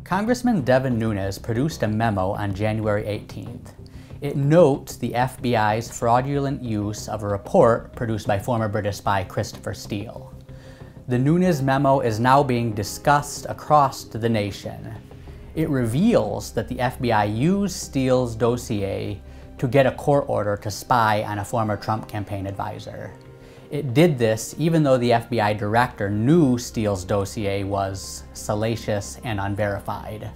Congressman Devin Nunes produced a memo on January 18th. It notes the FBI's fraudulent use of a report produced by former British spy Christopher Steele. The Nunes Memo is now being discussed across the nation. It reveals that the FBI used Steele's dossier to get a court order to spy on a former Trump campaign advisor. It did this even though the FBI director knew Steele's dossier was salacious and unverified.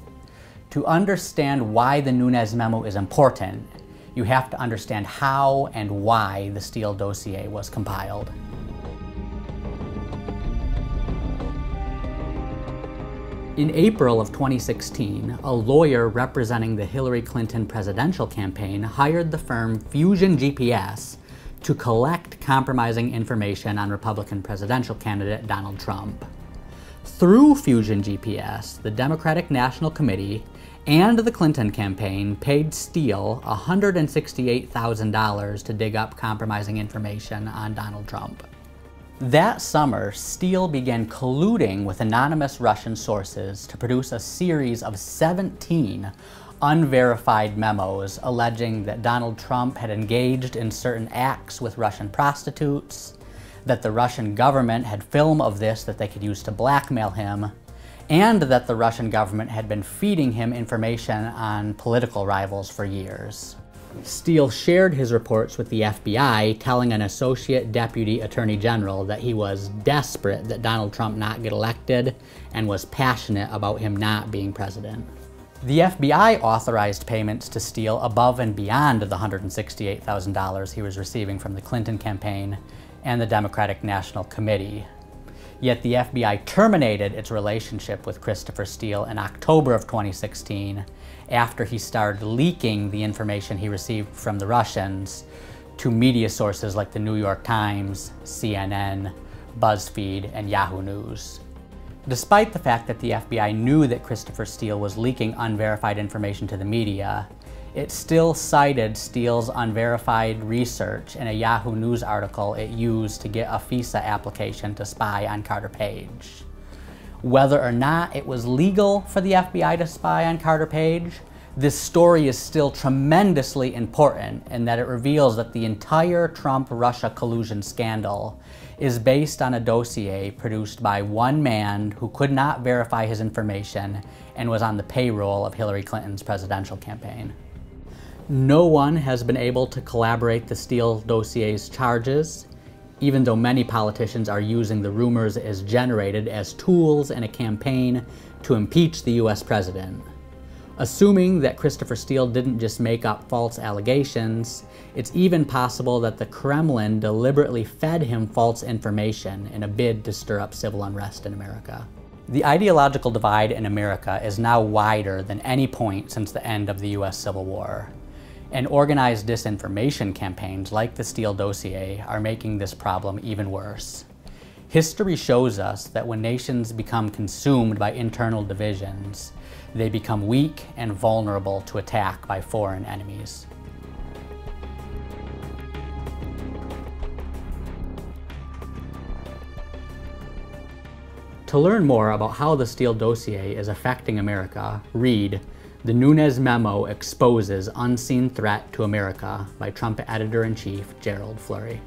To understand why the Nunes Memo is important, you have to understand how and why the Steele dossier was compiled. In April of 2016, a lawyer representing the Hillary Clinton presidential campaign hired the firm Fusion GPS to collect compromising information on Republican presidential candidate Donald Trump. Through Fusion GPS, the Democratic National Committee and the Clinton campaign paid Steele $168,000 to dig up compromising information on Donald Trump. That summer, Steele began colluding with anonymous Russian sources to produce a series of 17 unverified memos alleging that Donald Trump had engaged in certain acts with Russian prostitutes, that the Russian government had film of this that they could use to blackmail him, and that the Russian government had been feeding him information on political rivals for years. Steele shared his reports with the FBI, telling an associate deputy attorney general that he was desperate that Donald Trump not get elected and was passionate about him not being president. The FBI authorized payments to Steele above and beyond the $168,000 he was receiving from the Clinton campaign and the Democratic National Committee. Yet the FBI terminated its relationship with Christopher Steele in October of 2016 after he started leaking the information he received from the Russians to media sources like the New York Times, CNN, BuzzFeed, and Yahoo News. Despite the fact that the FBI knew that Christopher Steele was leaking unverified information to the media, it still cited Steele's unverified research in a Yahoo News article it used to get a FISA application to spy on Carter Page. Whether or not it was legal for the FBI to spy on Carter Page, this story is still tremendously important in that it reveals that the entire Trump-Russia collusion scandal is based on a dossier produced by one man who could not verify his information and was on the payroll of Hillary Clinton's presidential campaign. No one has been able to corroborate the Steele dossier's charges, even though many politicians are using the rumors as generated as tools in a campaign to impeach the US president. Assuming that Christopher Steele didn't just make up false allegations, it's even possible that the Kremlin deliberately fed him false information in a bid to stir up civil unrest in America. The ideological divide in America is now wider than any point since the end of the US Civil War. And organized disinformation campaigns like the Steele dossier are making this problem even worse. History shows us that when nations become consumed by internal divisions, they become weak and vulnerable to attack by foreign enemies. To learn more about how the Steele dossier is affecting America, read The Nunes Memo Exposes Unseen Threat to America by Trump Editor-in-Chief Gerald Flurry.